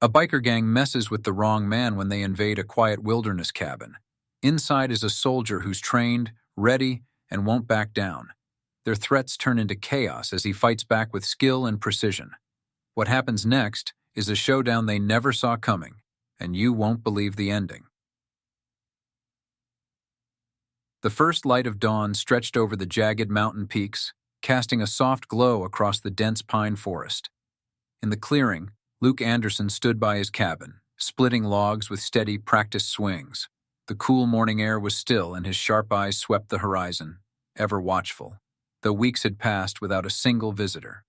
A biker gang messes with the wrong man when they invade a quiet wilderness cabin. Inside is a soldier who's trained, ready, and won't back down. Their threats turn into chaos as he fights back with skill and precision. What happens next is a showdown they never saw coming, and you won't believe the ending. The first light of dawn stretched over the jagged mountain peaks, casting a soft glow across the dense pine forest. In the clearing, Luke Anderson stood by his cabin, splitting logs with steady, practiced swings. The cool morning air was still, and his sharp eyes swept the horizon, ever watchful, though weeks had passed without a single visitor.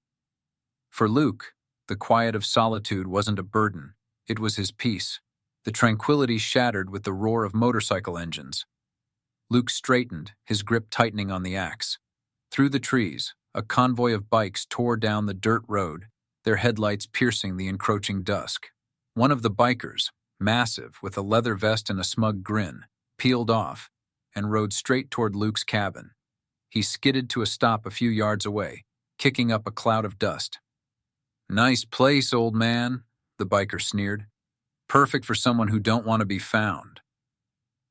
For Luke, the quiet of solitude wasn't a burden, it was his peace, the tranquility shattered with the roar of motorcycle engines. Luke straightened, his grip tightening on the axe. Through the trees, a convoy of bikes tore down the dirt road, their headlights piercing the encroaching dusk. One of the bikers, massive, with a leather vest and a smug grin, peeled off and rode straight toward Luke's cabin. He skidded to a stop a few yards away, kicking up a cloud of dust. "Nice place, old man," the biker sneered. "Perfect for someone who don't want to be found."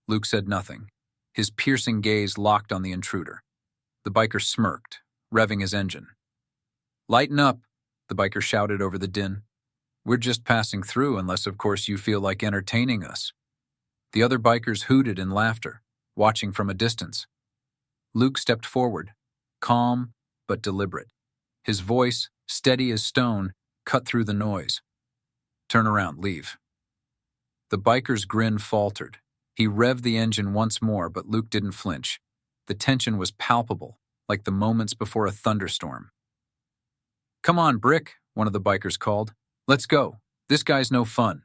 Luke said nothing, his piercing gaze locked on the intruder. The biker smirked, revving his engine. "Lighten up," the biker shouted over the din. "We're just passing through, unless of course you feel like entertaining us." The other bikers hooted in laughter, watching from a distance. Luke stepped forward, calm but deliberate. His voice, steady as stone, cut through the noise. "Turn around, leave." The biker's grin faltered. He revved the engine once more, but Luke didn't flinch. The tension was palpable, like the moments before a thunderstorm. "Come on, Brick," one of the bikers called. "Let's go. This guy's no fun."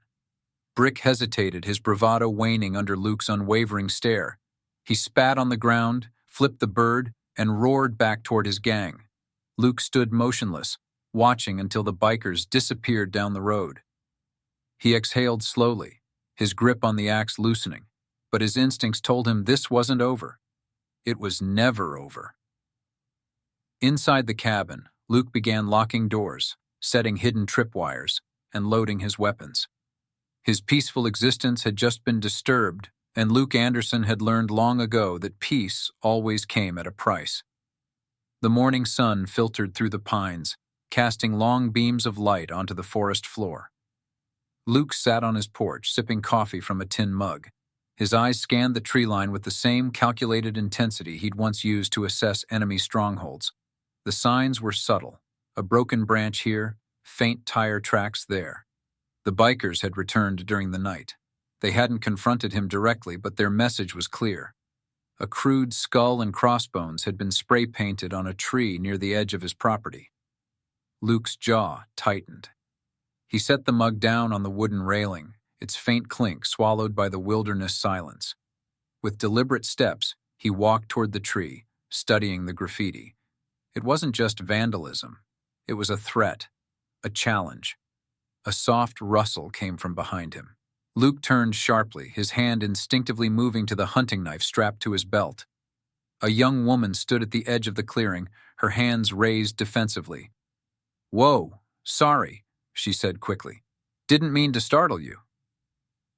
Brick hesitated, his bravado waning under Luke's unwavering stare. He spat on the ground, flipped the bird, and roared back toward his gang. Luke stood motionless, watching until the bikers disappeared down the road. He exhaled slowly, his grip on the axe loosening, but his instincts told him this wasn't over. It was never over. Inside the cabin, Luke began locking doors, setting hidden tripwires, and loading his weapons. His peaceful existence had just been disturbed, and Luke Anderson had learned long ago that peace always came at a price. The morning sun filtered through the pines, casting long beams of light onto the forest floor. Luke sat on his porch, sipping coffee from a tin mug. His eyes scanned the tree line with the same calculated intensity he'd once used to assess enemy strongholds. The signs were subtle, a broken branch here, faint tire tracks there. The bikers had returned during the night. They hadn't confronted him directly, but their message was clear. A crude skull and crossbones had been spray-painted on a tree near the edge of his property. Luke's jaw tightened. He set the mug down on the wooden railing, its faint clink swallowed by the wilderness silence. With deliberate steps, he walked toward the tree, studying the graffiti. It wasn't just vandalism. It was a threat, a challenge. A soft rustle came from behind him. Luke turned sharply, his hand instinctively moving to the hunting knife strapped to his belt. A young woman stood at the edge of the clearing, her hands raised defensively. "Whoa, sorry," she said quickly. "Didn't mean to startle you."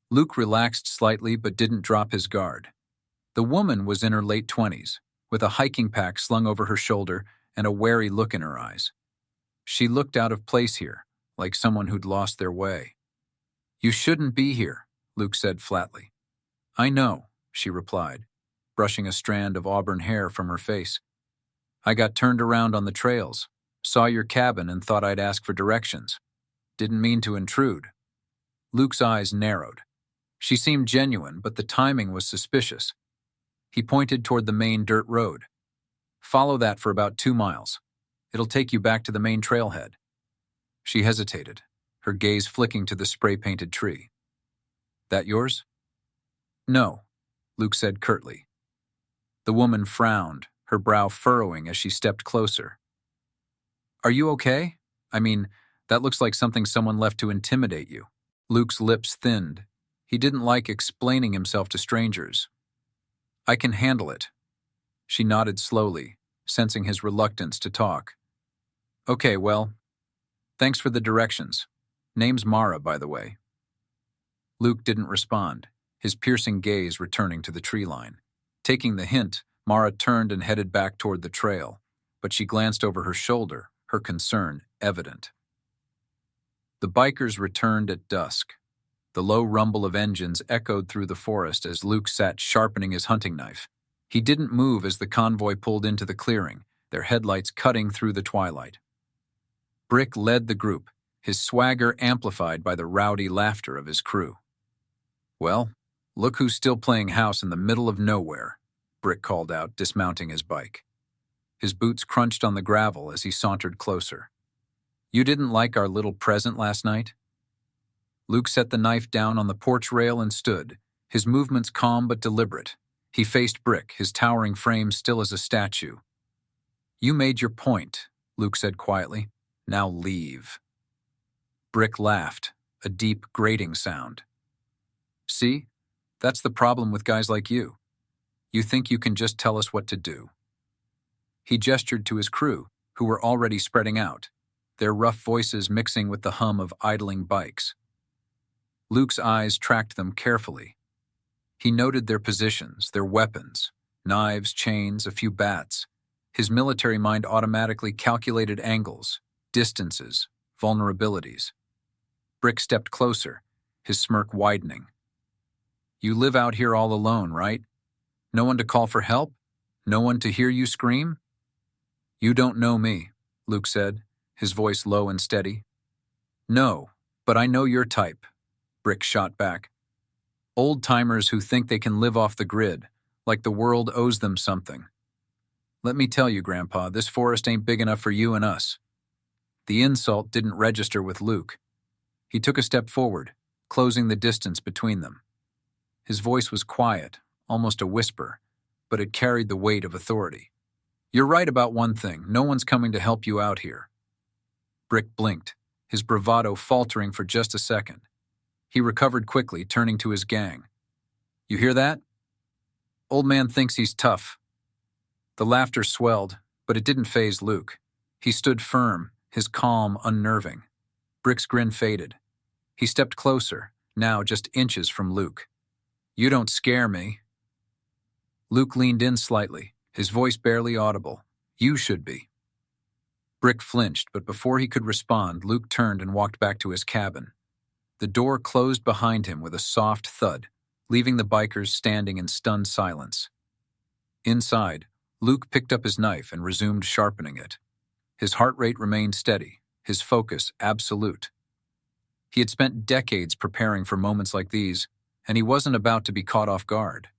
Luke relaxed slightly but didn't drop his guard. The woman was in her late 20s, with a hiking pack slung over her shoulder and a wary look in her eyes. She looked out of place here, like someone who'd lost their way. "You shouldn't be here," Luke said flatly. "I know," she replied, brushing a strand of auburn hair from her face. "I got turned around on the trails, saw your cabin and thought I'd ask for directions. Didn't mean to intrude." Luke's eyes narrowed. She seemed genuine, but the timing was suspicious. He pointed toward the main dirt road. "Follow that for about 2 miles. It'll take you back to the main trailhead." She hesitated, her gaze flicking to the spray-painted tree. "That yours?" "No," Luke said curtly. The woman frowned, her brow furrowing as she stepped closer. "Are you okay? I mean, that looks like something someone left to intimidate you." Luke's lips thinned. He didn't like explaining himself to strangers. "I can handle it." She nodded slowly, sensing his reluctance to talk. "Okay, well, thanks for the directions. Name's Mara, by the way. Luke didn't respond, his piercing gaze returning to the tree line. Taking the hint, Mara turned and headed back toward the trail, but she glanced over her shoulder, her concern evident. The bikers returned at dusk. The low rumble of engines echoed through the forest as Luke sat sharpening his hunting knife. He didn't move as the convoy pulled into the clearing, their headlights cutting through the twilight. Brick led the group, his swagger amplified by the rowdy laughter of his crew. "Well, look who's still playing house in the middle of nowhere," Brick called out, dismounting his bike. His boots crunched on the gravel as he sauntered closer. "You didn't like our little present last night?" Luke set the knife down on the porch rail and stood, his movements calm but deliberate. He faced Brick, his towering frame still as a statue. "You made your point," Luke said quietly. "Now leave." Brick laughed, a deep, grating sound. "See? That's the problem with guys like you. You think you can just tell us what to do." He gestured to his crew, who were already spreading out, their rough voices mixing with the hum of idling bikes. Luke's eyes tracked them carefully. He noted their positions, their weapons, knives, chains, a few bats. His military mind automatically calculated angles, distances, vulnerabilities. Brick stepped closer, his smirk widening. "You live out here all alone, right? No one to call for help? No one to hear you scream?" "You don't know me," Luke said, his voice low and steady. "No, but I know your type," Brick shot back. "Old-timers who think they can live off the grid, like the world owes them something. Let me tell you, Grandpa, this forest ain't big enough for you and us." The insult didn't register with Luke. He took a step forward, closing the distance between them. His voice was quiet, almost a whisper, but it carried the weight of authority. "You're right about one thing. No one's coming to help you out here." Brick blinked, his bravado faltering for just a second. He recovered quickly, turning to his gang. "You hear that? Old man thinks he's tough." The laughter swelled, but it didn't faze Luke. He stood firm, his calm unnerving. Brick's grin faded. He stepped closer, now just inches from Luke. "You don't scare me." Luke leaned in slightly, his voice barely audible. "You should be." Brick flinched, but before he could respond, Luke turned and walked back to his cabin. The door closed behind him with a soft thud, leaving the bikers standing in stunned silence. Inside, Luke picked up his knife and resumed sharpening it. His heart rate remained steady, his focus absolute. He had spent decades preparing for moments like these, and he wasn't about to be caught off guard.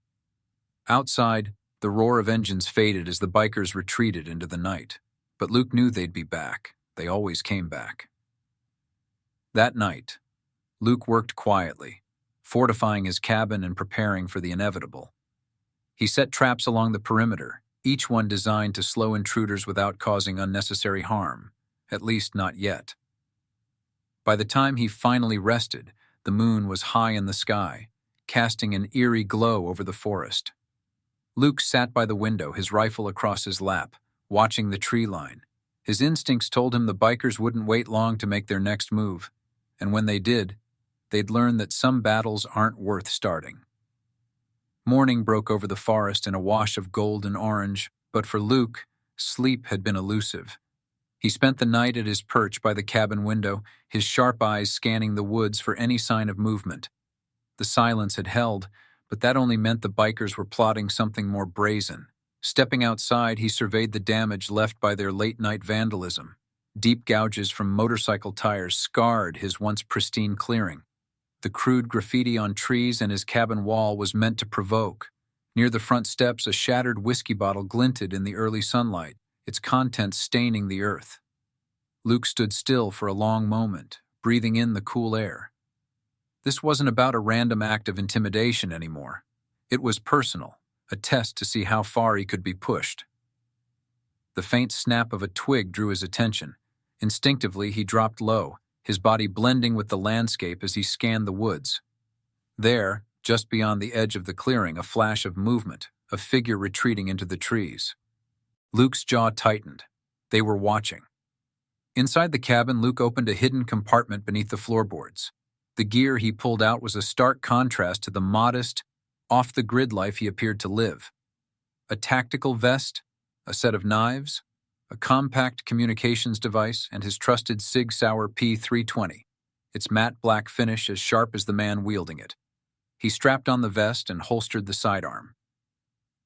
Outside, the roar of engines faded as the bikers retreated into the night, but Luke knew they'd be back. They always came back. That night, Luke worked quietly, fortifying his cabin and preparing for the inevitable. He set traps along the perimeter, each one designed to slow intruders without causing unnecessary harm, at least not yet. By the time he finally rested, the moon was high in the sky, casting an eerie glow over the forest. Luke sat by the window, his rifle across his lap, watching the tree line. His instincts told him the bikers wouldn't wait long to make their next move, and when they did, they'd learn that some battles aren't worth starting. Morning broke over the forest in a wash of gold and orange, but for Luke, sleep had been elusive. He spent the night at his perch by the cabin window, his sharp eyes scanning the woods for any sign of movement. The silence had held, but that only meant the bikers were plotting something more brazen. Stepping outside, he surveyed the damage left by their late-night vandalism. Deep gouges from motorcycle tires scarred his once pristine clearing. The crude graffiti on trees and his cabin wall was meant to provoke. Near the front steps, a shattered whiskey bottle glinted in the early sunlight, its contents staining the earth. Luke stood still for a long moment, breathing in the cool air. This wasn't about a random act of intimidation anymore. It was personal, a test to see how far he could be pushed. The faint snap of a twig drew his attention. Instinctively, he dropped low, his body blending with the landscape as he scanned the woods. There, just beyond the edge of the clearing, a flash of movement, a figure retreating into the trees. Luke's jaw tightened. They were watching. Inside the cabin, Luke opened a hidden compartment beneath the floorboards. The gear he pulled out was a stark contrast to the modest, off-the-grid life he appeared to live. A tactical vest, a set of knives, a compact communications device, and his trusted Sig Sauer P320, its matte black finish as sharp as the man wielding it. He strapped on the vest and holstered the sidearm.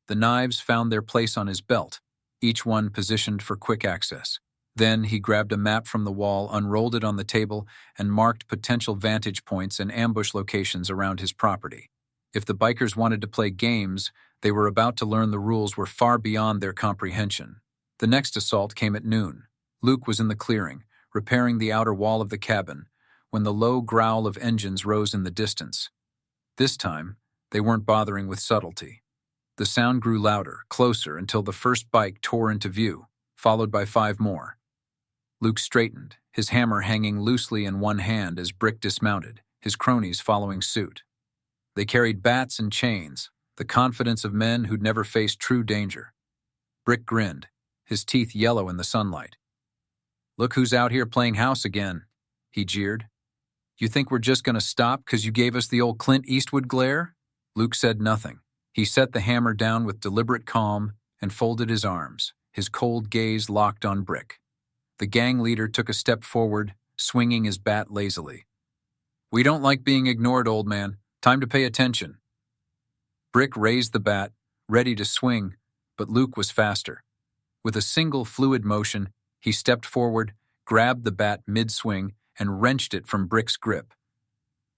The knives found their place on his belt, each one positioned for quick access. Then he grabbed a map from the wall, unrolled it on the table, and marked potential vantage points and ambush locations around his property. If the bikers wanted to play games, they were about to learn the rules were far beyond their comprehension. The next assault came at noon. Luke was in the clearing, repairing the outer wall of the cabin, when the low growl of engines rose in the distance. This time, they weren't bothering with subtlety. The sound grew louder, closer, until the first bike tore into view, followed by 5 more. Luke straightened, his hammer hanging loosely in one hand as Brick dismounted, his cronies following suit. They carried bats and chains, the confidence of men who'd never faced true danger. Brick grinned, his teeth yellow in the sunlight. "Look who's out here playing house again," he jeered. "You think we're just going to stop because you gave us the old Clint Eastwood glare?" Luke said nothing. He set the hammer down with deliberate calm and folded his arms, his cold gaze locked on Brick. The gang leader took a step forward, swinging his bat lazily. "We don't like being ignored, old man. Time to pay attention." Brick raised the bat, ready to swing, but Luke was faster. With a single fluid motion, he stepped forward, grabbed the bat mid-swing, and wrenched it from Brick's grip.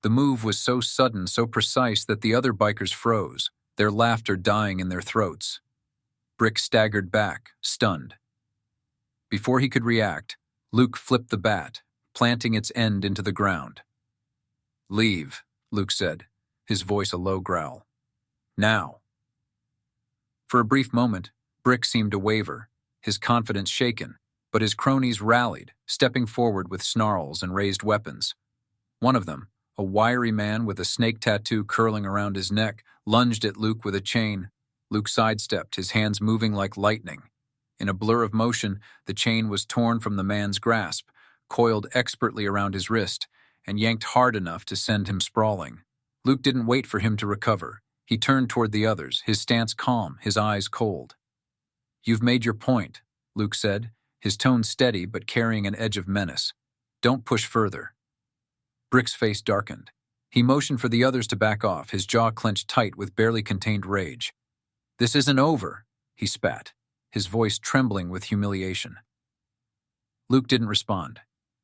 The move was so sudden, so precise that the other bikers froze, their laughter dying in their throats. Brick staggered back, stunned. Before he could react, Luke flipped the bat, planting its end into the ground. "Leave," Luke said, his voice a low growl. "Now." For a brief moment, Brick seemed to waver, his confidence shaken, but his cronies rallied, stepping forward with snarls and raised weapons. One of them, a wiry man with a snake tattoo curling around his neck, lunged at Luke with a chain. Luke sidestepped, his hands moving like lightning. In a blur of motion, the chain was torn from the man's grasp, coiled expertly around his wrist, and yanked hard enough to send him sprawling. Luke didn't wait for him to recover. He turned toward the others, his stance calm, his eyes cold. "You've made your point," Luke said, his tone steady but carrying an edge of menace. "Don't push further." Brick's face darkened. He motioned for the others to back off, his jaw clenched tight with barely contained rage. "This isn't over," he spat, his voice trembling with humiliation. Luke didn't respond.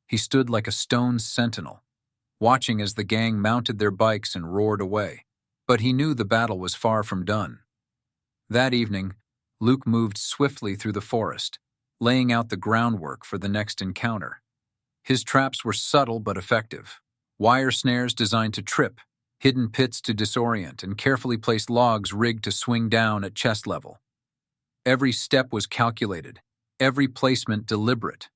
He stood like a stone sentinel, watching as the gang mounted their bikes and roared away. But he knew the battle was far from done. That evening, Luke moved swiftly through the forest, laying out the groundwork for the next encounter. His traps were subtle but effective. Wire snares designed to trip, hidden pits to disorient, and carefully placed logs rigged to swing down at chest level. Every step was calculated, every placement deliberate.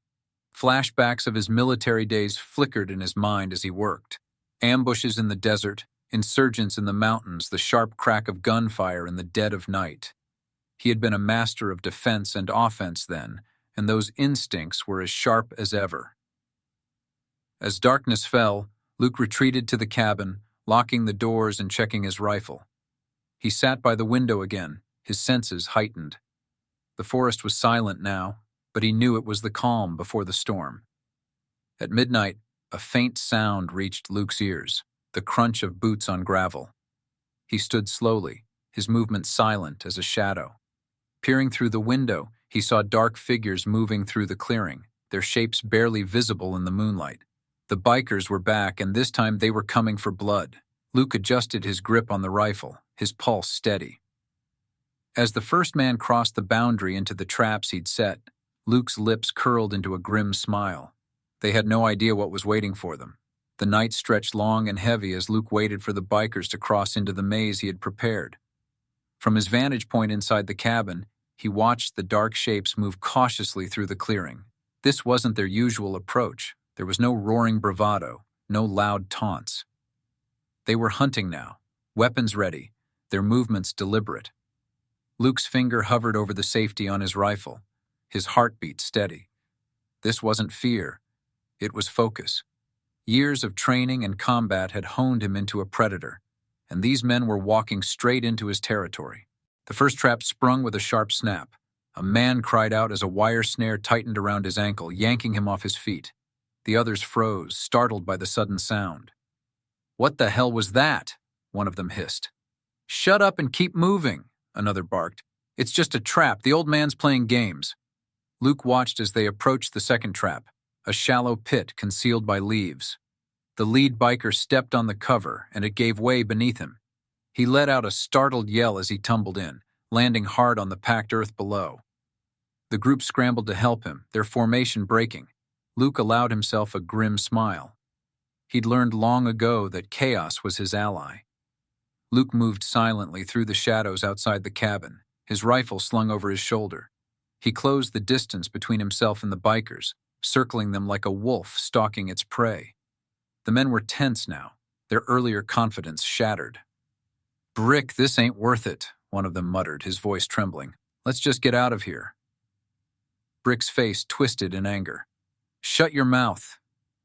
Flashbacks of his military days flickered in his mind as he worked. Ambushes in the desert, insurgents in the mountains, the sharp crack of gunfire in the dead of night. He had been a master of defense and offense then, and those instincts were as sharp as ever. As darkness fell, Luke retreated to the cabin, locking the doors and checking his rifle. He sat by the window again, his senses heightened. The forest was silent now, but he knew it was the calm before the storm. At midnight, a faint sound reached Luke's ears, the crunch of boots on gravel. He stood slowly, his movement silent as a shadow. Peering through the window, he saw dark figures moving through the clearing, their shapes barely visible in the moonlight. The bikers were back, and this time they were coming for blood. Luke adjusted his grip on the rifle, his pulse steady. As the first man crossed the boundary into the traps he'd set, Luke's lips curled into a grim smile. They had no idea what was waiting for them. The night stretched long and heavy as Luke waited for the bikers to cross into the maze he had prepared. From his vantage point inside the cabin, he watched the dark shapes move cautiously through the clearing. This wasn't their usual approach. There was no roaring bravado, no loud taunts. They were hunting now, weapons ready, their movements deliberate. Luke's finger hovered over the safety on his rifle, his heartbeat steady. This wasn't fear, it was focus. Years of training and combat had honed him into a predator, and these men were walking straight into his territory. The first trap sprung with a sharp snap. A man cried out as a wire snare tightened around his ankle, yanking him off his feet. The others froze, startled by the sudden sound. "What the hell was that?" one of them hissed. "Shut up and keep moving," another barked. "It's just a trap. The old man's playing games." Luke watched as they approached the second trap, a shallow pit concealed by leaves. The lead biker stepped on the cover, and it gave way beneath him. He let out a startled yell as he tumbled in, landing hard on the packed earth below. The group scrambled to help him, their formation breaking. Luke allowed himself a grim smile. He'd learned long ago that chaos was his ally. Luke moved silently through the shadows outside the cabin, his rifle slung over his shoulder. He closed the distance between himself and the bikers, circling them like a wolf stalking its prey. The men were tense now, their earlier confidence shattered. "Brick, this ain't worth it," one of them muttered, his voice trembling. "Let's just get out of here." Brick's face twisted in anger. "Shut your mouth.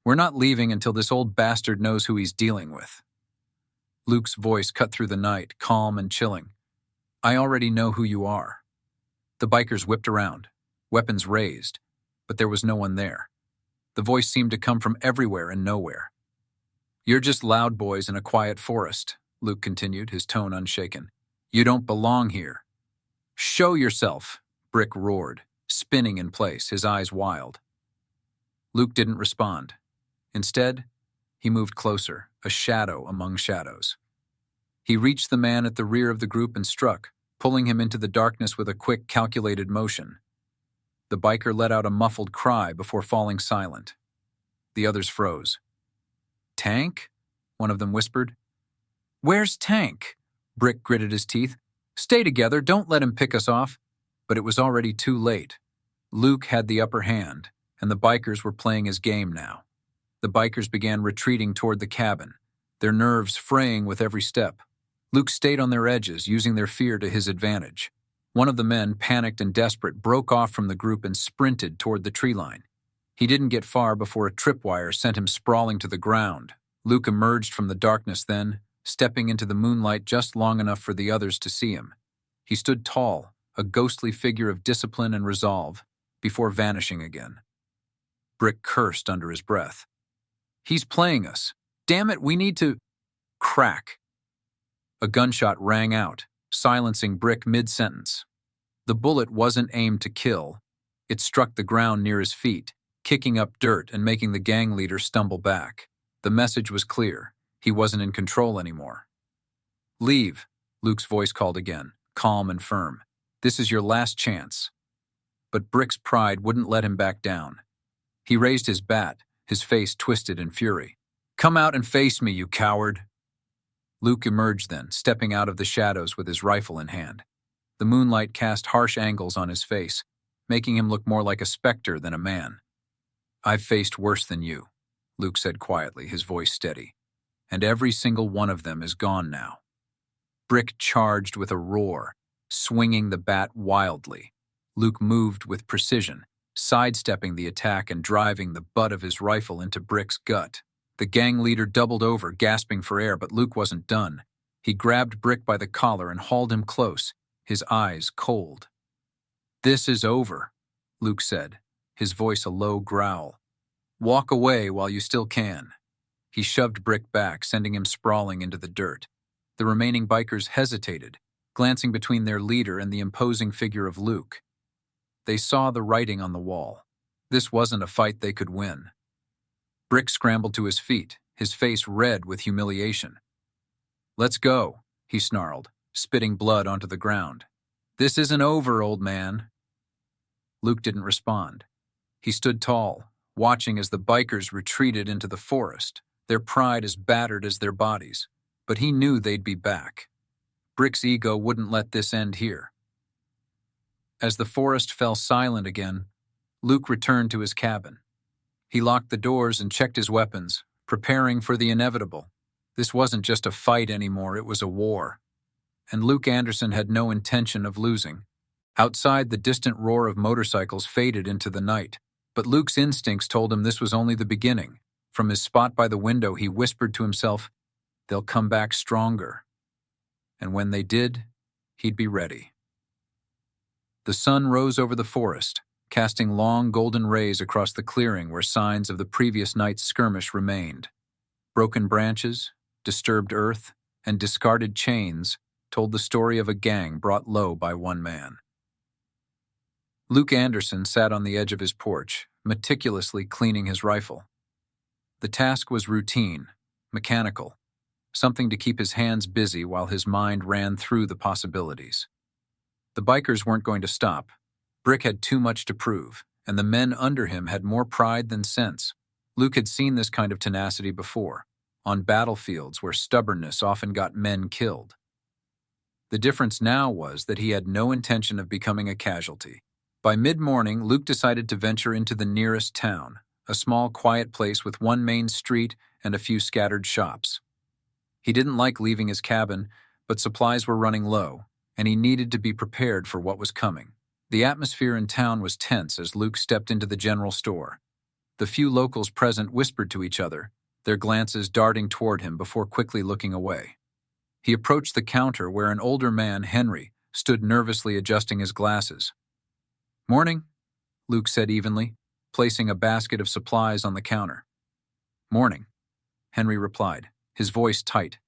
We're not leaving until this old bastard knows who he's dealing with." Luke's voice cut through the night, calm and chilling. "I already know who you are." The bikers whipped around, weapons raised, but there was no one there. The voice seemed to come from everywhere and nowhere. "You're just loud boys in a quiet forest," Luke continued, his tone unshaken. "You don't belong here." "Show yourself," Brick roared, spinning in place, his eyes wild. Luke didn't respond. Instead, he moved closer, a shadow among shadows. He reached the man at the rear of the group and struck, pulling him into the darkness with a quick, calculated motion. The biker let out a muffled cry before falling silent. The others froze. "Tank?" one of them whispered. "Where's Tank?" Brick gritted his teeth. "Stay together, don't let him pick us off." But it was already too late. Luke had the upper hand, and the bikers were playing his game now. The bikers began retreating toward the cabin, their nerves fraying with every step. Luke stayed on their edges, using their fear to his advantage. One of the men, panicked and desperate, broke off from the group and sprinted toward the tree line. He didn't get far before a tripwire sent him sprawling to the ground. Luke emerged from the darkness then, stepping into the moonlight just long enough for the others to see him. He stood tall, a ghostly figure of discipline and resolve, before vanishing again. Brick cursed under his breath. "He's playing us. Damn it, we need to—" Crack. A gunshot rang out, silencing Brick mid-sentence. The bullet wasn't aimed to kill. It struck the ground near his feet, kicking up dirt and making the gang leader stumble back. The message was clear. He wasn't in control anymore. "Leave," Luke's voice called again, calm and firm. "This is your last chance." But Brick's pride wouldn't let him back down. He raised his bat, his face twisted in fury. "Come out and face me, you coward." Luke emerged then, stepping out of the shadows with his rifle in hand. The moonlight cast harsh angles on his face, making him look more like a specter than a man. "I've faced worse than you," Luke said quietly, his voice steady. "And every single one of them is gone now." Brick charged with a roar, swinging the bat wildly. Luke moved with precision, sidestepping the attack and driving the butt of his rifle into Brick's gut. The gang leader doubled over, gasping for air, but Luke wasn't done. He grabbed Brick by the collar and hauled him close, his eyes cold. "This is over," Luke said, his voice a low growl. "Walk away while you still can." He shoved Brick back, sending him sprawling into the dirt. The remaining bikers hesitated, glancing between their leader and the imposing figure of Luke. They saw the writing on the wall. This wasn't a fight they could win. Brick scrambled to his feet, his face red with humiliation. "Let's go," he snarled, spitting blood onto the ground. "This isn't over, old man." Luke didn't respond. He stood tall, watching as the bikers retreated into the forest, their pride as battered as their bodies. But he knew they'd be back. Brick's ego wouldn't let this end here. As the forest fell silent again, Luke returned to his cabin. He locked the doors and checked his weapons, preparing for the inevitable. This wasn't just a fight anymore, it was a war. And Luke Anderson had no intention of losing. Outside, the distant roar of motorcycles faded into the night. But Luke's instincts told him this was only the beginning. From his spot by the window, he whispered to himself, "They'll come back stronger." And when they did, he'd be ready. The sun rose over the forest, casting long golden rays across the clearing where signs of the previous night's skirmish remained. Broken branches, disturbed earth, and discarded chains told the story of a gang brought low by one man. Luke Anderson sat on the edge of his porch, meticulously cleaning his rifle. The task was routine, mechanical, something to keep his hands busy while his mind ran through the possibilities. The bikers weren't going to stop. Brick had too much to prove, and the men under him had more pride than sense. Luke had seen this kind of tenacity before, on battlefields where stubbornness often got men killed. The difference now was that he had no intention of becoming a casualty. By mid-morning, Luke decided to venture into the nearest town, a small, quiet place with one main street and a few scattered shops. He didn't like leaving his cabin, but supplies were running low, and he needed to be prepared for what was coming. The atmosphere in town was tense as Luke stepped into the general store. The few locals present whispered to each other, their glances darting toward him before quickly looking away. He approached the counter where an older man, Henry, stood nervously adjusting his glasses. "Morning," Luke said evenly, placing a basket of supplies on the counter. "Morning," Henry replied, his voice tight.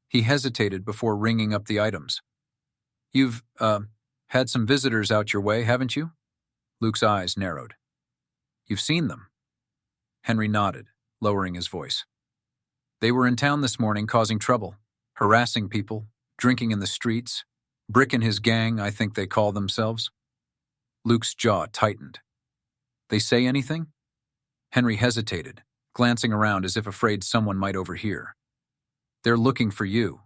He hesitated before ringing up the items. "You've, had some visitors out your way, haven't you?" Luke's eyes narrowed. "You've seen them?" Henry nodded, lowering his voice. "They were in town this morning causing trouble, harassing people, drinking in the streets. Brick and his gang, I think they call themselves." Luke's jaw tightened. "They say anything?" Henry hesitated, glancing around as if afraid someone might overhear. "They're looking for you,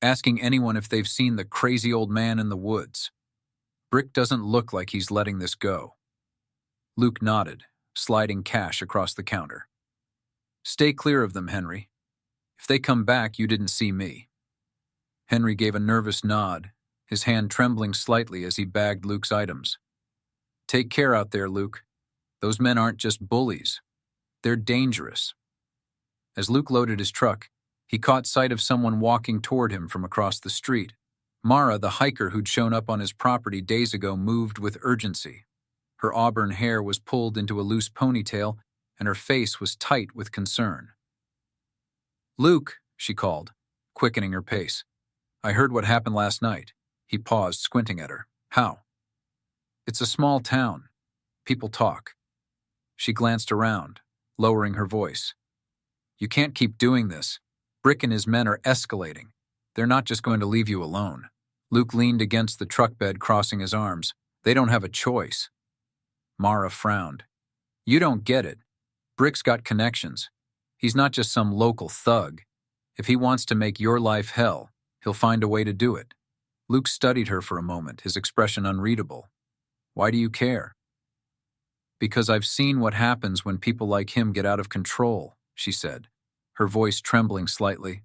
asking anyone if they've seen the crazy old man in the woods. Brick doesn't look like he's letting this go." Luke nodded, sliding cash across the counter. "Stay clear of them, Henry. If they come back, you didn't see me." Henry gave a nervous nod, his hand trembling slightly as he bagged Luke's items. "Take care out there, Luke. Those men aren't just bullies. They're dangerous." As Luke loaded his truck, he caught sight of someone walking toward him from across the street. Mara, the hiker who'd shown up on his property days ago, moved with urgency. Her auburn hair was pulled into a loose ponytail, and her face was tight with concern. "Luke," she called, quickening her pace. "I heard what happened last night." He paused, squinting at her. "How?" "It's a small town. People talk." She glanced around, lowering her voice. "You can't keep doing this. Brick and his men are escalating. They're not just going to leave you alone." Luke leaned against the truck bed, crossing his arms. "They don't have a choice." Mara frowned. "You don't get it. Brick's got connections. He's not just some local thug. If he wants to make your life hell, he'll find a way to do it." Luke studied her for a moment, his expression unreadable. "Why do you care?" "Because I've seen what happens when people like him get out of control," she said, her voice trembling slightly.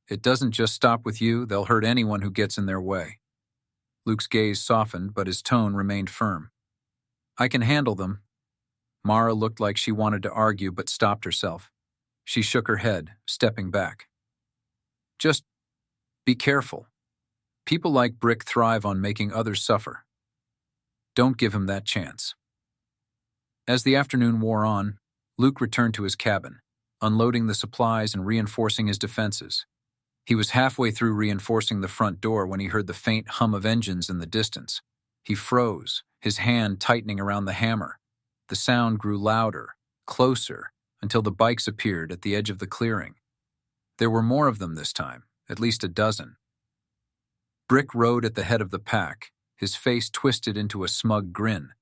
"It doesn't just stop with you, they'll hurt anyone who gets in their way." Luke's gaze softened, but his tone remained firm. "I can handle them." Mara looked like she wanted to argue but stopped herself. She shook her head, stepping back. "Just be careful. People like Brick thrive on making others suffer. Don't give him that chance." As the afternoon wore on, Luke returned to his cabin, unloading the supplies and reinforcing his defenses. He was halfway through reinforcing the front door when he heard the faint hum of engines in the distance. He froze, his hand tightening around the hammer. The sound grew louder, closer, until the bikes appeared at the edge of the clearing. There were more of them this time, at least a dozen. Brick rode at the head of the pack, his face twisted into a smug grin.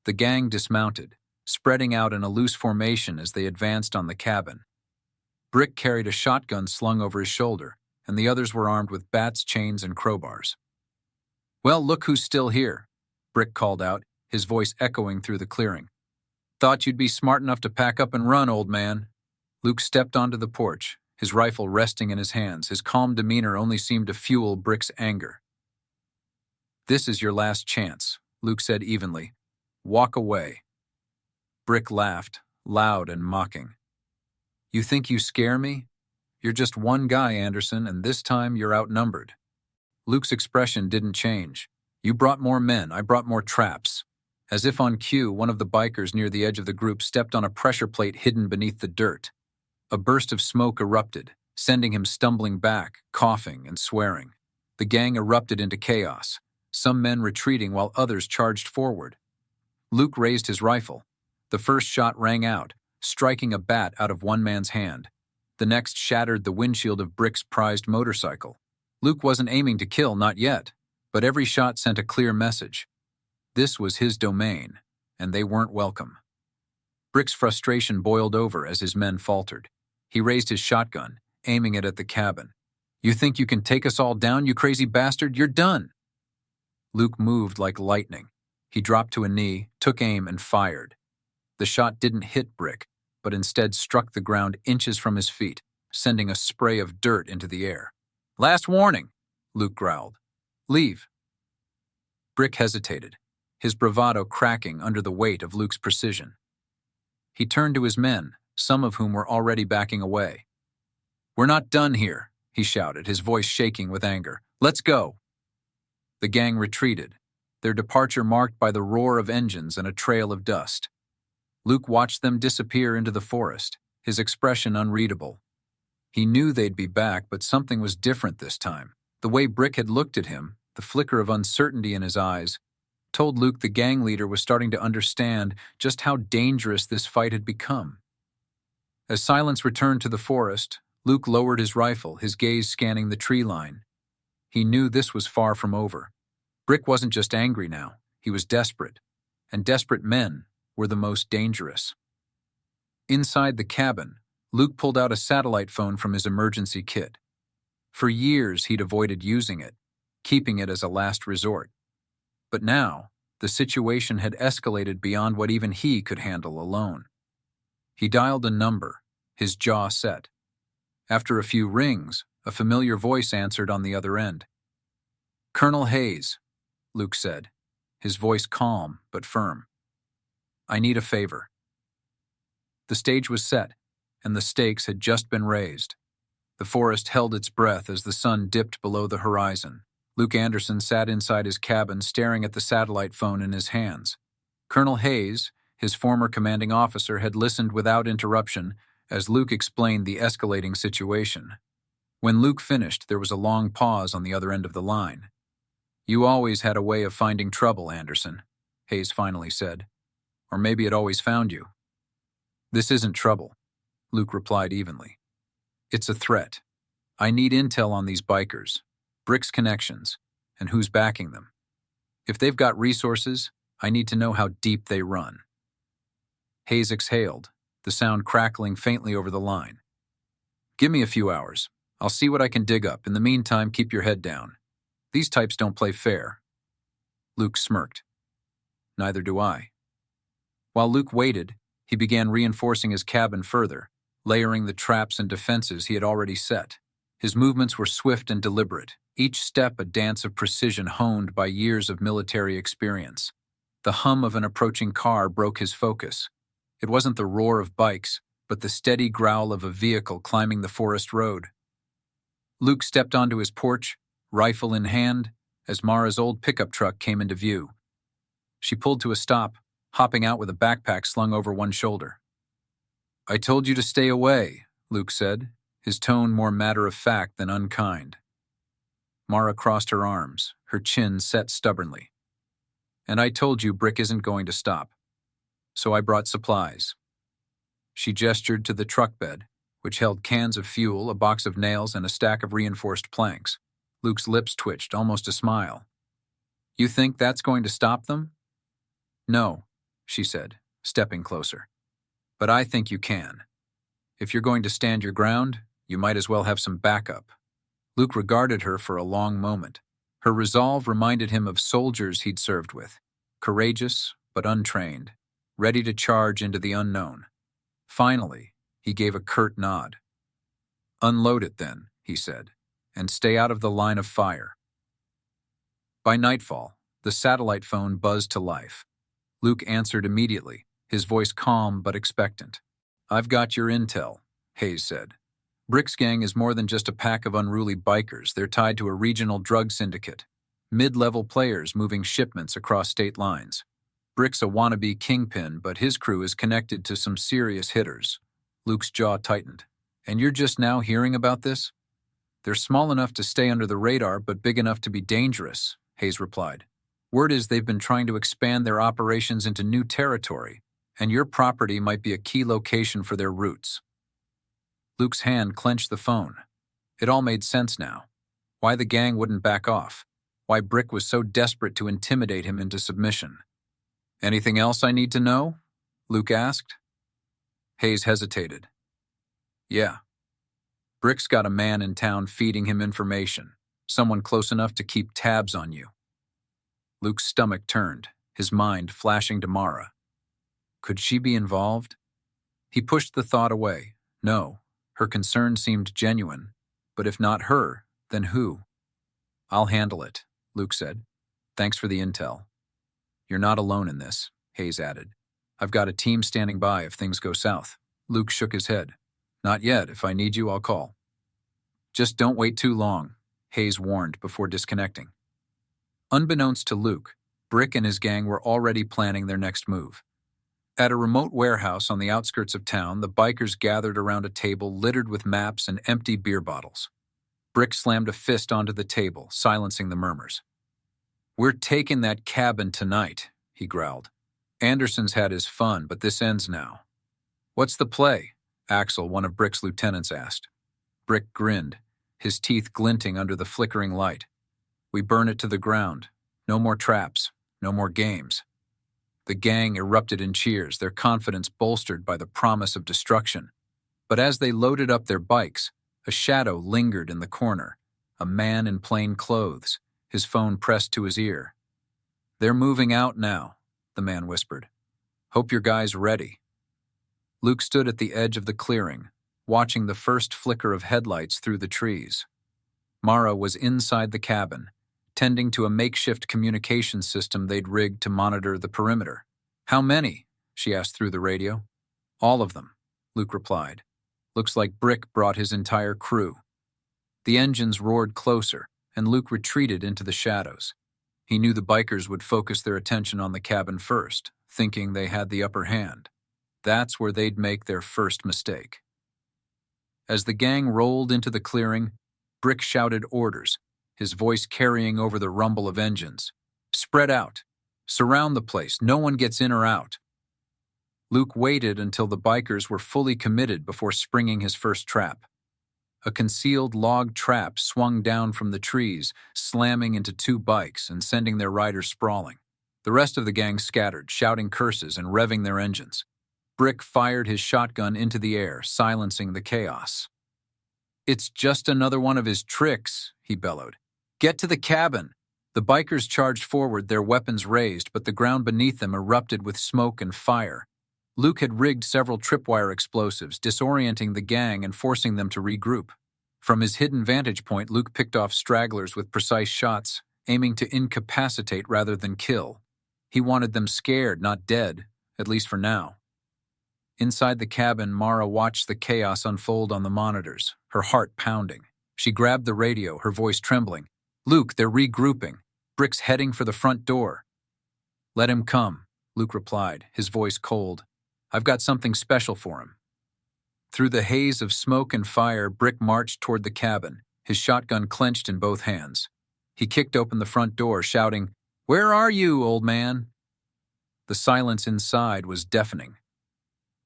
The gang dismounted, spreading out in a loose formation as they advanced on the cabin. Brick carried a shotgun slung over his shoulder, and the others were armed with bats, chains, and crowbars. "Well, look who's still here," Brick called out, his voice echoing through the clearing. "Thought you'd be smart enough to pack up and run, old man." Luke stepped onto the porch, his rifle resting in his hands. His calm demeanor only seemed to fuel Brick's anger. "This is your last chance," Luke said evenly. "Walk away." Brick laughed, loud and mocking. You think you scare me? You're just one guy, Anderson, and this time you're outnumbered. Luke's expression didn't change. You brought more men, I brought more traps. As if on cue, one of the bikers near the edge of the group stepped on a pressure plate hidden beneath the dirt. A burst of smoke erupted, sending him stumbling back, coughing and swearing. The gang erupted into chaos, some men retreating while others charged forward. Luke raised his rifle. The first shot rang out, striking a bat out of one man's hand. The next shattered the windshield of Brick's prized motorcycle. Luke wasn't aiming to kill, not yet, but every shot sent a clear message. This was his domain, and they weren't welcome. Brick's frustration boiled over as his men faltered. He raised his shotgun, aiming it at the cabin. You think you can take us all down, you crazy bastard? You're done! Luke moved like lightning. He dropped to a knee, took aim, and fired. The shot didn't hit Brick, but instead struck the ground inches from his feet, sending a spray of dirt into the air. Last warning, Luke growled. Leave. Brick hesitated, his bravado cracking under the weight of Luke's precision. He turned to his men, some of whom were already backing away. We're not done here, he shouted, his voice shaking with anger. Let's go. The gang retreated, their departure marked by the roar of engines and a trail of dust. Luke watched them disappear into the forest, his expression unreadable. He knew they'd be back, but something was different this time. The way Brick had looked at him, the flicker of uncertainty in his eyes, told Luke the gang leader was starting to understand just how dangerous this fight had become. As silence returned to the forest, Luke lowered his rifle, his gaze scanning the tree line. He knew this was far from over. Brick wasn't just angry now, he was desperate, and desperate men were the most dangerous. Inside the cabin, Luke pulled out a satellite phone from his emergency kit. For years he'd avoided using it, keeping it as a last resort. But now, the situation had escalated beyond what even he could handle alone. He dialed a number, his jaw set. After a few rings, a familiar voice answered on the other end. Colonel Hayes, Luke said, his voice calm but firm. I need a favor. The stage was set, and the stakes had just been raised. The forest held its breath as the sun dipped below the horizon. Luke Anderson sat inside his cabin staring at the satellite phone in his hands. Colonel Hayes, his former commanding officer, had listened without interruption as Luke explained the escalating situation. When Luke finished, there was a long pause on the other end of the line. You always had a way of finding trouble, Anderson, Hayes finally said. Or maybe it always found you. This isn't trouble, Luke replied evenly. It's a threat. I need intel on these bikers, Brick's connections, and who's backing them. If they've got resources, I need to know how deep they run. Hayes exhaled, the sound crackling faintly over the line. Give me a few hours. I'll see what I can dig up. In the meantime, keep your head down. These types don't play fair. Luke smirked. Neither do I. While Luke waited, he began reinforcing his cabin further, layering the traps and defenses he had already set. His movements were swift and deliberate, each step a dance of precision honed by years of military experience. The hum of an approaching car broke his focus. It wasn't the roar of bikes, but the steady growl of a vehicle climbing the forest road. Luke stepped onto his porch, rifle in hand, as Mara's old pickup truck came into view. She pulled to a stop, hopping out with a backpack slung over one shoulder. I told you to stay away, Luke said, his tone more matter-of-fact than unkind. Mara crossed her arms, her chin set stubbornly. And I told you Brick isn't going to stop. So I brought supplies. She gestured to the truck bed, which held cans of fuel, a box of nails, and a stack of reinforced planks. Luke's lips twitched, almost a smile. You think that's going to stop them? No, she said, stepping closer. But I think you can. If you're going to stand your ground, you might as well have some backup. Luke regarded her for a long moment. Her resolve reminded him of soldiers he'd served with, courageous but untrained, ready to charge into the unknown. Finally, he gave a curt nod. Unload it then, he said, and stay out of the line of fire. By nightfall, the satellite phone buzzed to life. Luke answered immediately, his voice calm but expectant. "I've got your intel," Hayes said. "Brick's gang is more than just a pack of unruly bikers. They're tied to a regional drug syndicate. Mid-level players moving shipments across state lines. Brick's a wannabe kingpin, but his crew is connected to some serious hitters." Luke's jaw tightened. "And you're just now hearing about this?" "They're small enough to stay under the radar, but big enough to be dangerous," Hayes replied. "Word is they've been trying to expand their operations into new territory, and your property might be a key location for their routes." Luke's hand clenched the phone. It all made sense now. Why the gang wouldn't back off. Why Brick was so desperate to intimidate him into submission. "Anything else I need to know?" Luke asked. Hayes hesitated. "Yeah. Brick's got a man in town feeding him information, someone close enough to keep tabs on you." Luke's stomach turned, his mind flashing to Mara. Could she be involved? He pushed the thought away. No, her concern seemed genuine, but if not her, then who? "I'll handle it," Luke said. "Thanks for the intel." "You're not alone in this," Hayes added. "I've got a team standing by if things go south." Luke shook his head. "Not yet. If I need you, I'll call." "Just don't wait too long," Hayes warned before disconnecting. Unbeknownst to Luke, Brick and his gang were already planning their next move. At a remote warehouse on the outskirts of town, the bikers gathered around a table littered with maps and empty beer bottles. Brick slammed a fist onto the table, silencing the murmurs. "We're taking that cabin tonight," he growled. "Anderson's had his fun, but this ends now." "What's the play?" Axel, one of Brick's lieutenants, asked. Brick grinned, his teeth glinting under the flickering light. "We burn it to the ground. No more traps, no more games." The gang erupted in cheers, their confidence bolstered by the promise of destruction. But as they loaded up their bikes, a shadow lingered in the corner, a man in plain clothes, his phone pressed to his ear. "They're moving out now," the man whispered. "Hope your guy's ready." Luke stood at the edge of the clearing, watching the first flicker of headlights through the trees. Mara was inside the cabin, tending to a makeshift communication system they'd rigged to monitor the perimeter. "How many?" she asked through the radio. "All of them," Luke replied. "Looks like Brick brought his entire crew." The engines roared closer, and Luke retreated into the shadows. He knew the bikers would focus their attention on the cabin first, thinking they had the upper hand. That's where they'd make their first mistake. As the gang rolled into the clearing, Brick shouted orders, his voice carrying over the rumble of engines. "Spread out. Surround the place. No one gets in or out." Luke waited until the bikers were fully committed before springing his first trap. A concealed log trap swung down from the trees, slamming into two bikes and sending their riders sprawling. The rest of the gang scattered, shouting curses and revving their engines. Brick fired his shotgun into the air, silencing the chaos. "It's just another one of his tricks," he bellowed. "Get to the cabin!" The bikers charged forward, their weapons raised, but the ground beneath them erupted with smoke and fire. Luke had rigged several tripwire explosives, disorienting the gang and forcing them to regroup. From his hidden vantage point, Luke picked off stragglers with precise shots, aiming to incapacitate rather than kill. He wanted them scared, not dead, at least for now. Inside the cabin, Mara watched the chaos unfold on the monitors, her heart pounding. She grabbed the radio, her voice trembling. "Luke, they're regrouping. Brick's heading for the front door." "Let him come," Luke replied, his voice cold. "I've got something special for him." Through the haze of smoke and fire, Brick marched toward the cabin, his shotgun clenched in both hands. He kicked open the front door, shouting, "Where are you, old man?" The silence inside was deafening.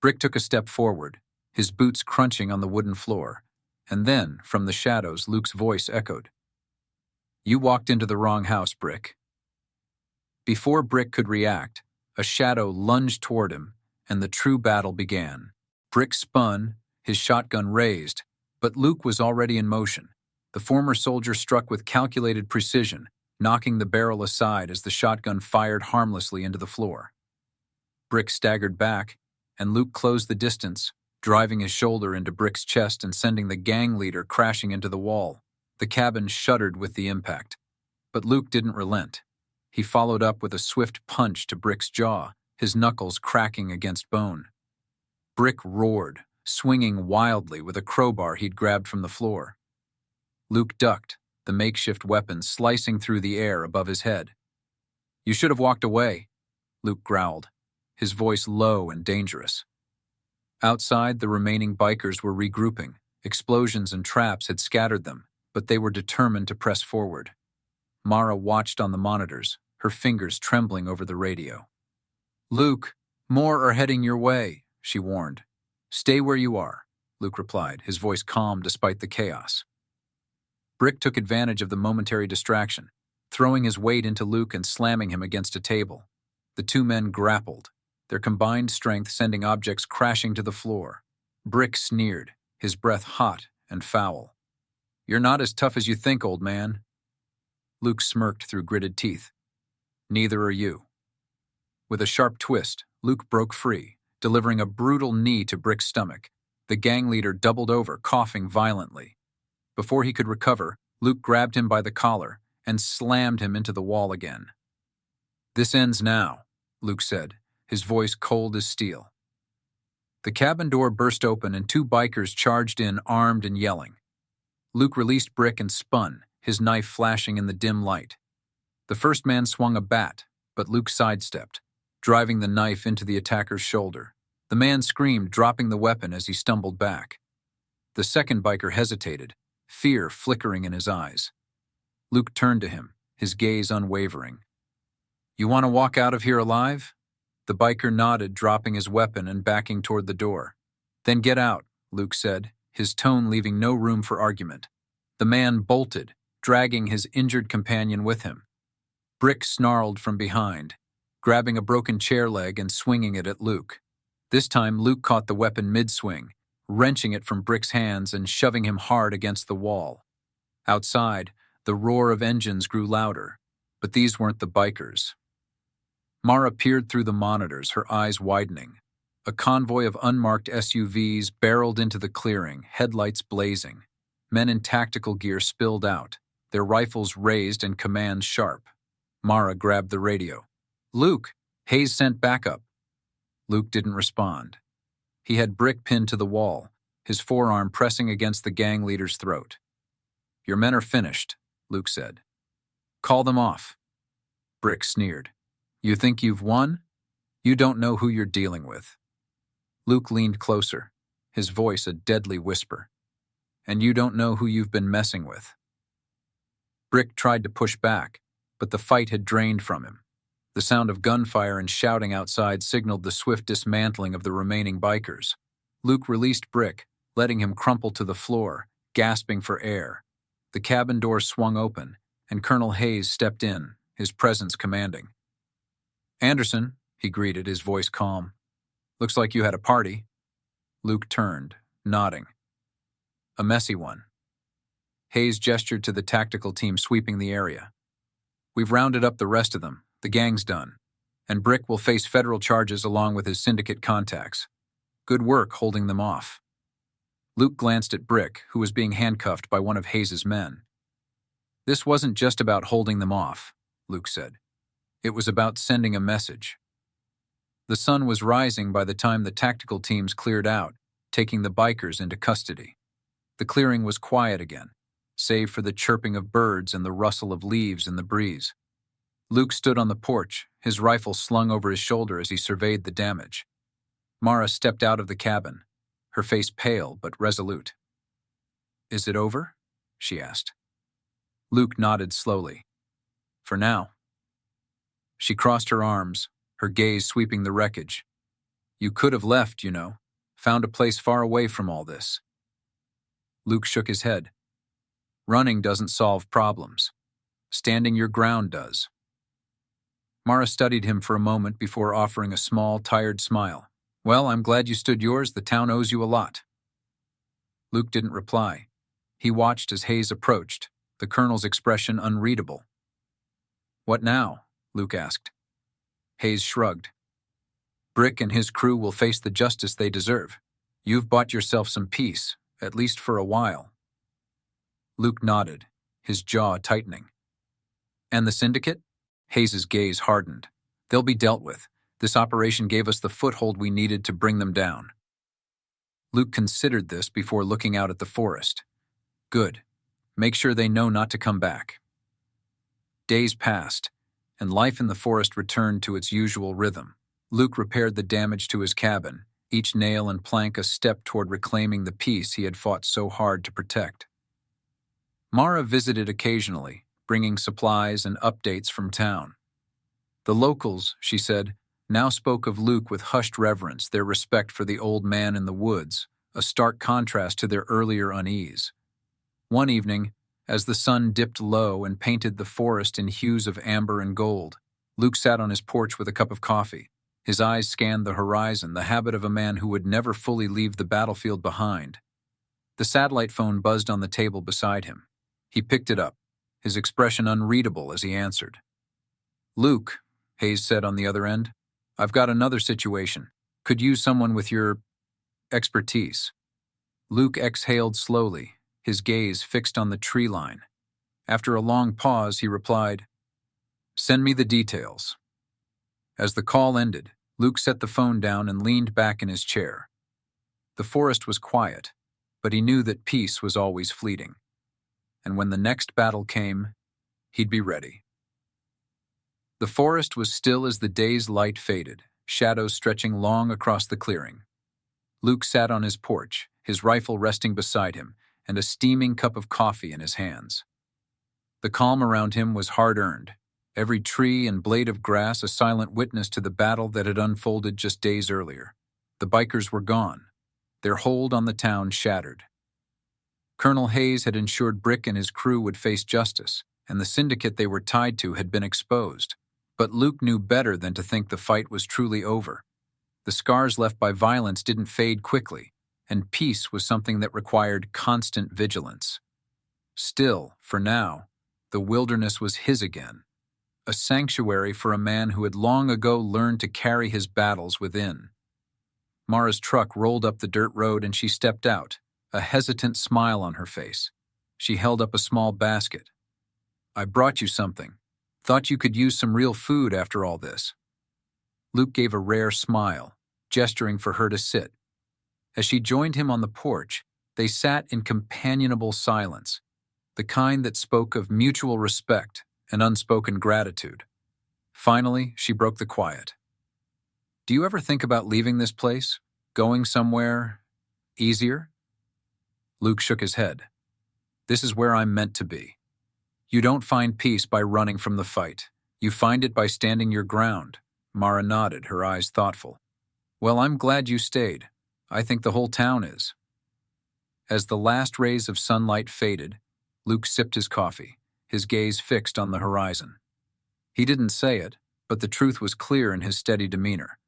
Brick took a step forward, his boots crunching on the wooden floor, and then, from the shadows, Luke's voice echoed. "You walked into the wrong house, Brick." Before Brick could react, a shadow lunged toward him, and the true battle began. Brick spun, his shotgun raised, but Luke was already in motion. The former soldier struck with calculated precision, knocking the barrel aside as the shotgun fired harmlessly into the floor. Brick staggered back, and Luke closed the distance, driving his shoulder into Brick's chest and sending the gang leader crashing into the wall. The cabin shuddered with the impact. But Luke didn't relent. He followed up with a swift punch to Brick's jaw, his knuckles cracking against bone. Brick roared, swinging wildly with a crowbar he'd grabbed from the floor. Luke ducked, the makeshift weapon slicing through the air above his head. "You should have walked away," Luke growled, his voice low and dangerous. Outside, the remaining bikers were regrouping. Explosions and traps had scattered them, but they were determined to press forward. Mara watched on the monitors, her fingers trembling over the radio. "Luke, more are heading your way," she warned. "Stay where you are," Luke replied, his voice calm despite the chaos. Brick took advantage of the momentary distraction, throwing his weight into Luke and slamming him against a table. The two men grappled, their combined strength sending objects crashing to the floor. Brick sneered, his breath hot and foul. "You're not as tough as you think, old man." Luke smirked through gritted teeth. "Neither are you." With a sharp twist, Luke broke free, delivering a brutal knee to Brick's stomach. The gang leader doubled over, coughing violently. Before he could recover, Luke grabbed him by the collar and slammed him into the wall again. "This ends now," Luke said, his voice cold as steel. The cabin door burst open and two bikers charged in, armed and yelling. Luke released Brick and spun, his knife flashing in the dim light. The first man swung a bat, but Luke sidestepped, driving the knife into the attacker's shoulder. The man screamed, dropping the weapon as he stumbled back. The second biker hesitated, fear flickering in his eyes. Luke turned to him, his gaze unwavering. "You want to walk out of here alive?" The biker nodded, dropping his weapon and backing toward the door. "Then get out," Luke said, his tone leaving no room for argument. The man bolted, dragging his injured companion with him. Brick snarled from behind, grabbing a broken chair leg and swinging it at Luke. This time Luke caught the weapon mid-swing, wrenching it from Brick's hands and shoving him hard against the wall. Outside, the roar of engines grew louder, but these weren't the bikers. Mara peered through the monitors, her eyes widening. A convoy of unmarked SUVs barreled into the clearing, headlights blazing. Men in tactical gear spilled out, their rifles raised and commands sharp. Mara grabbed the radio. "Luke, Hayes sent backup." Luke didn't respond. He had Brick pinned to the wall, his forearm pressing against the gang leader's throat. "Your men are finished," Luke said. "Call them off." Brick sneered. "You think you've won? You don't know who you're dealing with." Luke leaned closer, his voice a deadly whisper. "And you don't know who you've been messing with." Brick tried to push back, but the fight had drained from him. The sound of gunfire and shouting outside signaled the swift dismantling of the remaining bikers. Luke released Brick, letting him crumple to the floor, gasping for air. The cabin door swung open, and Colonel Hayes stepped in, his presence commanding. "Anderson," he greeted, his voice calm. "Looks like you had a party." Luke turned, nodding. "A messy one." Hayes gestured to the tactical team sweeping the area. "We've rounded up the rest of them. The gang's done. And Brick will face federal charges along with his syndicate contacts. Good work holding them off." Luke glanced at Brick, who was being handcuffed by one of Hayes' men. "This wasn't just about holding them off," Luke said. "It was about sending a message." The sun was rising by the time the tactical teams cleared out, taking the bikers into custody. The clearing was quiet again, save for the chirping of birds and the rustle of leaves in the breeze. Luke stood on the porch, his rifle slung over his shoulder as he surveyed the damage. Mara stepped out of the cabin, her face pale but resolute. "Is it over?" she asked. Luke nodded slowly. "For now." She crossed her arms, her gaze sweeping the wreckage. "You could have left, you know, found a place far away from all this." Luke shook his head. "Running doesn't solve problems. Standing your ground does." Mara studied him for a moment before offering a small, tired smile. "Well, I'm glad you stood yours. The town owes you a lot." Luke didn't reply. He watched as Hayes approached, the colonel's expression unreadable. "What now?" Luke asked. Hayes shrugged. "Brick and his crew will face the justice they deserve. You've bought yourself some peace, at least for a while." Luke nodded, his jaw tightening. "And the syndicate?" Hayes' gaze hardened. "They'll be dealt with. This operation gave us the foothold we needed to bring them down. Luke considered this before looking out at the forest. Good. Make sure they know not to come back. Days passed, and life in the forest returned to its usual rhythm. Luke repaired the damage to his cabin, each nail and plank a step toward reclaiming the peace he had fought so hard to protect. Mara visited occasionally, bringing supplies and updates from town. The locals, she said, now spoke of Luke with hushed reverence, their respect for the old man in the woods, a stark contrast to their earlier unease. One evening, as the sun dipped low and painted the forest in hues of amber and gold, Luke sat on his porch with a cup of coffee. His eyes scanned the horizon, the habit of a man who would never fully leave the battlefield behind. The satellite phone buzzed on the table beside him. He picked it up, his expression unreadable as he answered. "Luke," Hayes said on the other end, "I've got another situation. Could use someone with your expertise." Luke exhaled slowly, his gaze fixed on the tree line. After a long pause, he replied, "Send me the details." As the call ended, Luke set the phone down and leaned back in his chair. The forest was quiet, but he knew that peace was always fleeting. And when the next battle came, he'd be ready. The forest was still as the day's light faded, shadows stretching long across the clearing. Luke sat on his porch, his rifle resting beside him, and a steaming cup of coffee in his hands. The calm around him was hard-earned, every tree and blade of grass a silent witness to the battle that had unfolded just days earlier. The bikers were gone, their hold on the town shattered. Colonel Hayes had ensured Brick and his crew would face justice, and the syndicate they were tied to had been exposed. But Luke knew better than to think the fight was truly over. The scars left by violence didn't fade quickly, and peace was something that required constant vigilance. Still, for now, the wilderness was his again, a sanctuary for a man who had long ago learned to carry his battles within. Mara's truck rolled up the dirt road and she stepped out, a hesitant smile on her face. She held up a small basket. "I brought you something. Thought you could use some real food after all this." Luke gave a rare smile, gesturing for her to sit. As she joined him on the porch, they sat in companionable silence, the kind that spoke of mutual respect and unspoken gratitude. Finally, she broke the quiet. "Do you ever think about leaving this place? Going somewhere easier?" Luke shook his head. "This is where I'm meant to be. You don't find peace by running from the fight. You find it by standing your ground." Mara nodded, her eyes thoughtful. "Well, I'm glad you stayed. I think the whole town is." As the last rays of sunlight faded, Luke sipped his coffee, his gaze fixed on the horizon. He didn't say it, but the truth was clear in his steady demeanor.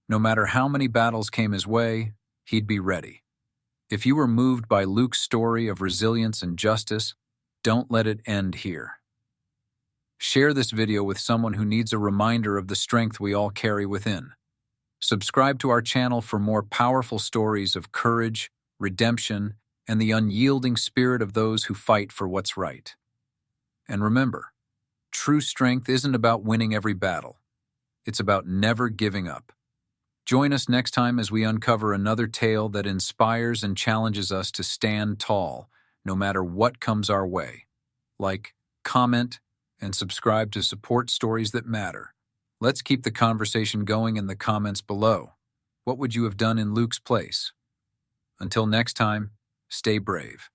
No matter how many battles came his way, he'd be ready. If you were moved by Luke's story of resilience and justice, don't let it end here. Share this video with someone who needs a reminder of the strength we all carry within. Subscribe to our channel for more powerful stories of courage, redemption, and the unyielding spirit of those who fight for what's right. And remember, true strength isn't about winning every battle. It's about never giving up. Join us next time as we uncover another tale that inspires and challenges us to stand tall, no matter what comes our way. Like, comment, and subscribe to support stories that matter. Let's keep the conversation going in the comments below. What would you have done in Luke's place? Until next time, stay brave.